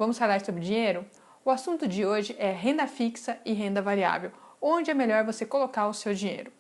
Vamos falar sobre dinheiro? O assunto de hoje é renda fixa e renda variável, onde é melhor você colocar o seu dinheiro.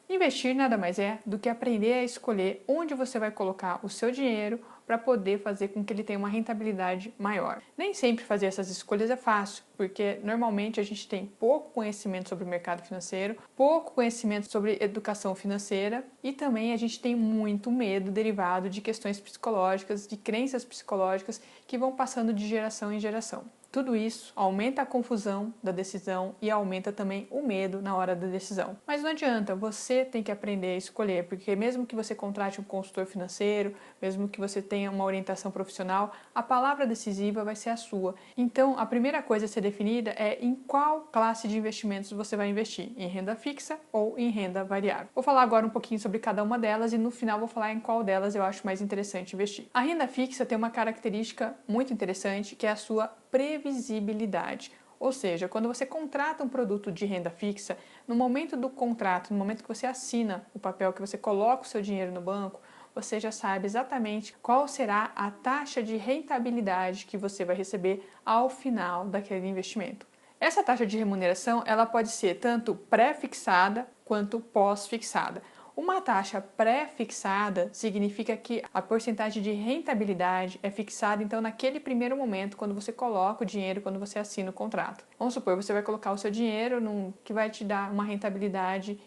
Investir nada mais é do que aprender a escolher onde você vai colocar o seu dinheiro para poder fazer com que ele tenha uma rentabilidade maior. Nem sempre fazer essas escolhas é fácil, porque normalmente a gente tem pouco conhecimento sobre o mercado financeiro, pouco conhecimento sobre educação financeira e também a gente tem muito medo derivado de questões psicológicas, de crenças psicológicas que vão passando de geração em geração. Tudo isso aumenta a confusão da decisão e aumenta também o medo na hora da decisão. Mas não adianta, você tem que aprender a escolher, porque mesmo que você contrate um consultor financeiro, mesmo que você tenha uma orientação profissional, a palavra decisiva vai ser a sua. Então, a primeira coisa a ser definida é em qual classe de investimentos você vai investir, em renda fixa ou em renda variável. Vou falar agora um pouquinho sobre cada uma delas e no final vou falar em qual delas eu acho mais interessante investir. A renda fixa tem uma característica muito interessante, que é a sua previsibilidade. Ou seja, quando você contrata um produto de renda fixa, no momento do contrato, no momento que você assina o papel, que você coloca o seu dinheiro no banco, você já sabe exatamente qual será a taxa de rentabilidade que você vai receber ao final daquele investimento. Essa taxa de remuneração ela pode ser tanto pré-fixada quanto pós-fixada. Uma taxa pré-fixada significa que a porcentagem de rentabilidade é fixada então naquele primeiro momento quando você coloca o dinheiro, quando você assina o contrato. Vamos supor, você vai colocar o seu dinheiro que vai te dar uma rentabilidade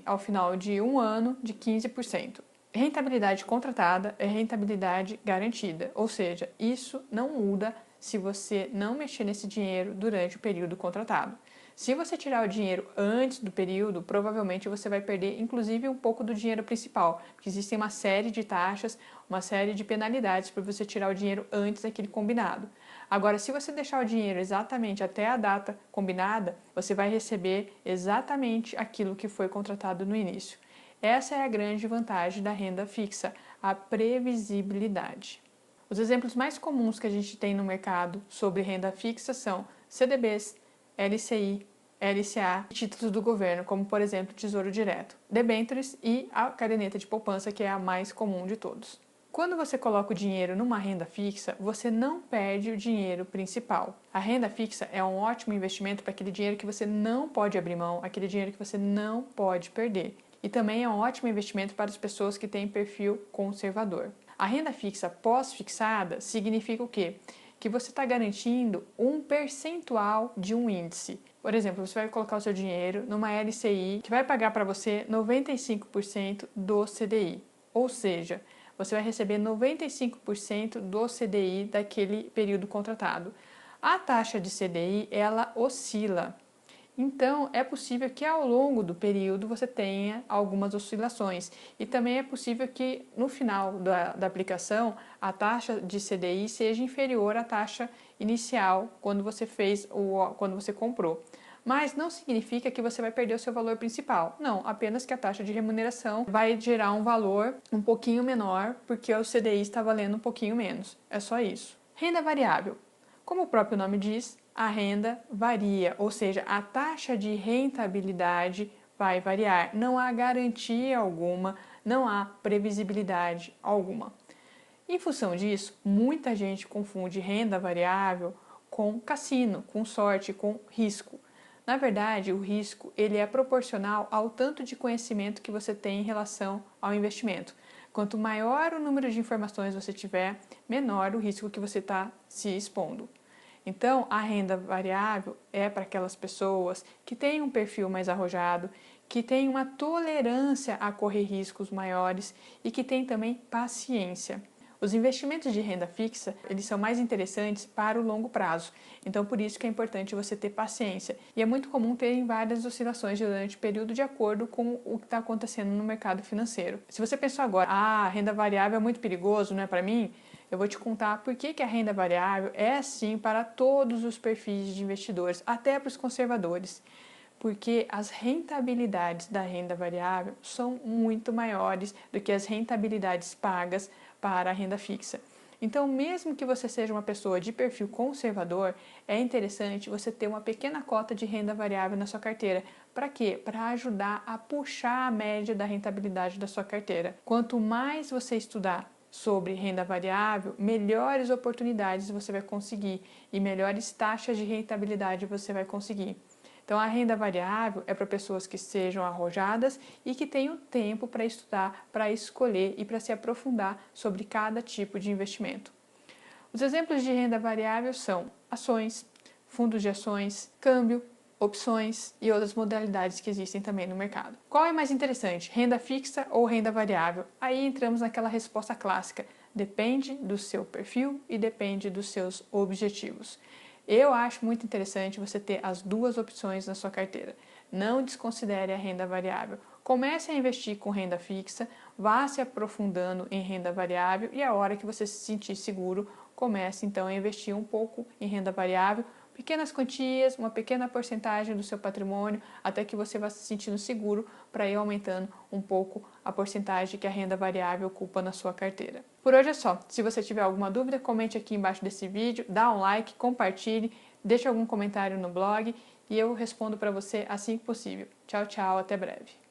ao final de um ano de 15%. Rentabilidade contratada é rentabilidade garantida, ou seja, isso não muda se você não mexer nesse dinheiro durante o período contratado. Se você tirar o dinheiro antes do período, provavelmente você vai perder inclusive um pouco do dinheiro principal, porque existem uma série de taxas, uma série de penalidades para você tirar o dinheiro antes daquele combinado. Agora, se você deixar o dinheiro exatamente até a data combinada, você vai receber exatamente aquilo que foi contratado no início. Essa é a grande vantagem da renda fixa, a previsibilidade. Os exemplos mais comuns que a gente tem no mercado sobre renda fixa são CDBs, LCI, LCA e títulos do governo, como por exemplo Tesouro Direto, debêntures e a caderneta de poupança, que é a mais comum de todos. Quando você coloca o dinheiro numa renda fixa, você não perde o dinheiro principal. A renda fixa é um ótimo investimento para aquele dinheiro que você não pode abrir mão, aquele dinheiro que você não pode perder. E também é um ótimo investimento para as pessoas que têm perfil conservador. A renda fixa pós-fixada significa o quê? Que você está garantindo um percentual de um índice. Por exemplo, você vai colocar o seu dinheiro numa LCI que vai pagar para você 95% do CDI. Ou seja, você vai receber 95% do CDI daquele período contratado. A taxa de CDI, ela oscila. Então, é possível que ao longo do período você tenha algumas oscilações. E também é possível que no final da aplicação a taxa de CDI seja inferior à taxa inicial quando você comprou. Mas não significa que você vai perder o seu valor principal. Não, apenas que a taxa de remuneração vai gerar um valor um pouquinho menor porque o CDI está valendo um pouquinho menos. É só isso. Renda variável. Como o próprio nome diz, a renda varia, ou seja, a taxa de rentabilidade vai variar. Não há garantia alguma, não há previsibilidade alguma. Em função disso, muita gente confunde renda variável com cassino, com sorte, com risco. Na verdade, o risco ele é proporcional ao tanto de conhecimento que você tem em relação ao investimento. Quanto maior o número de informações você tiver, menor o risco que você está se expondo. Então, a renda variável é para aquelas pessoas que têm um perfil mais arrojado, que têm uma tolerância a correr riscos maiores e que têm também paciência. Os investimentos de renda fixa, eles são mais interessantes para o longo prazo. Então, por isso que é importante você ter paciência. E é muito comum terem várias oscilações durante o período de acordo com o que está acontecendo no mercado financeiro. Se você pensou agora, a renda variável é muito perigoso, não é para mim? Eu vou te contar por que a renda variável é sim para todos os perfis de investidores, até para os conservadores. Porque as rentabilidades da renda variável são muito maiores do que as rentabilidades pagas para a renda fixa. Então, mesmo que você seja uma pessoa de perfil conservador, é interessante você ter uma pequena cota de renda variável na sua carteira. Para quê? Para ajudar a puxar a média da rentabilidade da sua carteira. Quanto mais você estudar sobre renda variável, melhores oportunidades você vai conseguir e melhores taxas de rentabilidade você vai conseguir. Então, a renda variável é para pessoas que sejam arrojadas e que tenham tempo para estudar, para escolher e para se aprofundar sobre cada tipo de investimento. Os exemplos de renda variável são ações, fundos de ações, câmbio, opções e outras modalidades que existem também no mercado. Qual é mais interessante, renda fixa ou renda variável? Aí entramos naquela resposta clássica, depende do seu perfil e depende dos seus objetivos. Eu acho muito interessante você ter as duas opções na sua carteira. Não desconsidere a renda variável. Comece a investir com renda fixa, vá se aprofundando em renda variável e a hora que você se sentir seguro, comece então a investir um pouco em renda variável, pequenas quantias, uma pequena porcentagem do seu patrimônio, até que você vá se sentindo seguro para ir aumentando um pouco a porcentagem que a renda variável ocupa na sua carteira. Por hoje é só. Se você tiver alguma dúvida, comente aqui embaixo desse vídeo, dá um like, compartilhe, deixe algum comentário no blog e eu respondo para você assim que possível. Tchau, tchau, até breve.